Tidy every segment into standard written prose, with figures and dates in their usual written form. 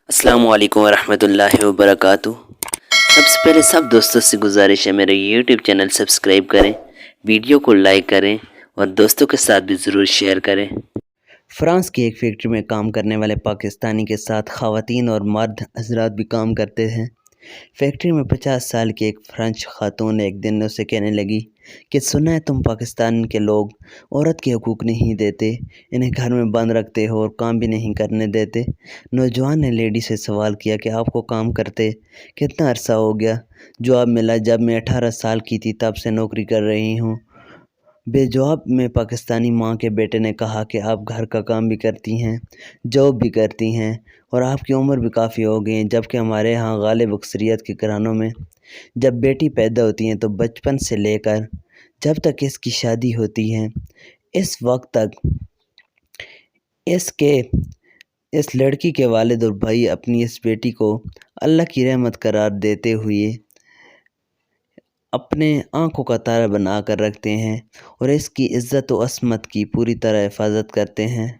अस्सलाम वालेकुम वरहमतुल्लाहि वबरकातुह। सबसे पहले सब दोस्तों से गुजारिश है मेरे यूट्यूब चैनल सब्सक्राइब करें, वीडियो को लाइक करें और दोस्तों के साथ भी ज़रूर शेयर करें। फ्रांस की एक फैक्ट्री में काम करने वाले पाकिस्तानी के साथ ख़वातीन और मर्द हज़रात भी काम करते हैं। फैक्ट्री में 50 साल की एक फ्रेंच खातून एक दिन उसे कहने लगी कि सुना है तुम पाकिस्तान के लोग औरत के हकूक़ नहीं देते, इन्हें घर में बंद रखते हो और काम भी नहीं करने देते। नौजवान ने लेडी से सवाल किया कि आपको काम करते कितना अरसा हो गया। जवाब मिला, जब मैं 18 साल की थी तब से नौकरी कर रही हूँ। बेजवाब में पाकिस्तानी माँ के बेटे ने कहा कि आप घर का काम भी करती हैं, जॉब भी करती हैं और आपकी उम्र भी काफ़ी हो गई है, जबकि हमारे यहाँ गालिब अक्सरियत के घरानों में जब बेटी पैदा होती हैं तो बचपन से लेकर जब तक इसकी शादी होती है इस वक्त तक इसके इस लड़की के वालिद और भाई अपनी इस बेटी को अल्लाह की रहमत करार देते हुए अपने आँखों का तारा बना कर रखते हैं और इसकी इज़्ज़त व अस्मत की पूरी तरह हिफाजत करते हैं,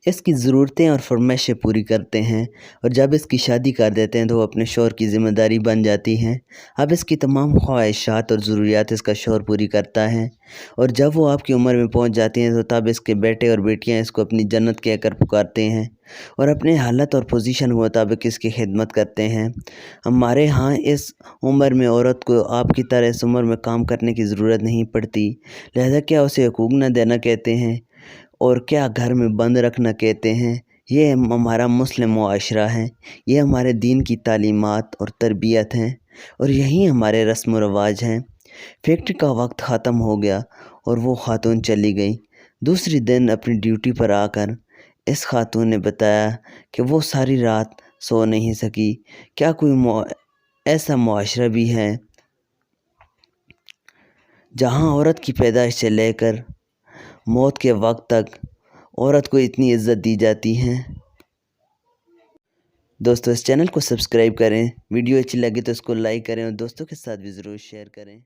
इसकी ज़रूरतें और फरमाइशें पूरी करते हैं और जब इसकी शादी कर देते हैं तो वो अपने शौहर की ज़िम्मेदारी बन जाती हैं। अब इसकी तमाम ख्वाहिशात और ज़रूरियात इसका शौहर पूरी करता है और जब वो आपकी उम्र में पहुंच जाती हैं तो तब इसके बेटे और बेटियां इसको अपनी जन्नत कहकर पुकारते हैं और अपने हालत और पोजीशन के मुताबिक इसकी खिदमत करते हैं। हमारे यहाँ इस उम्र में औरत को आपकी तरह इस उम्र में काम करने की ज़रूरत नहीं पड़ती, लिहाजा क्या उसे हकूक़ न देना कहते हैं और क्या घर में बंद रखना कहते हैं। ये हमारा मुस्लिम मुआशरा है, ये हमारे दीन की तालीमात और तरबियत हैं और यही हमारे रस्म व रवाज हैं। फैक्ट्री का वक्त ख़त्म हो गया और वो खातून चली गई। दूसरी दिन अपनी ड्यूटी पर आकर इस खातून ने बताया कि वो सारी रात सो नहीं सकी। क्या कोई ऐसा मुआशरा भी है जहाँ औरत की पैदाइश से लेकर मौत के वक्त तक औरत को इतनी इज़्ज़त दी जाती है। दोस्तों इस चैनल को सब्सक्राइब करें, वीडियो अच्छी लगी तो इसको लाइक करें और दोस्तों के साथ भी ज़रूर शेयर करें।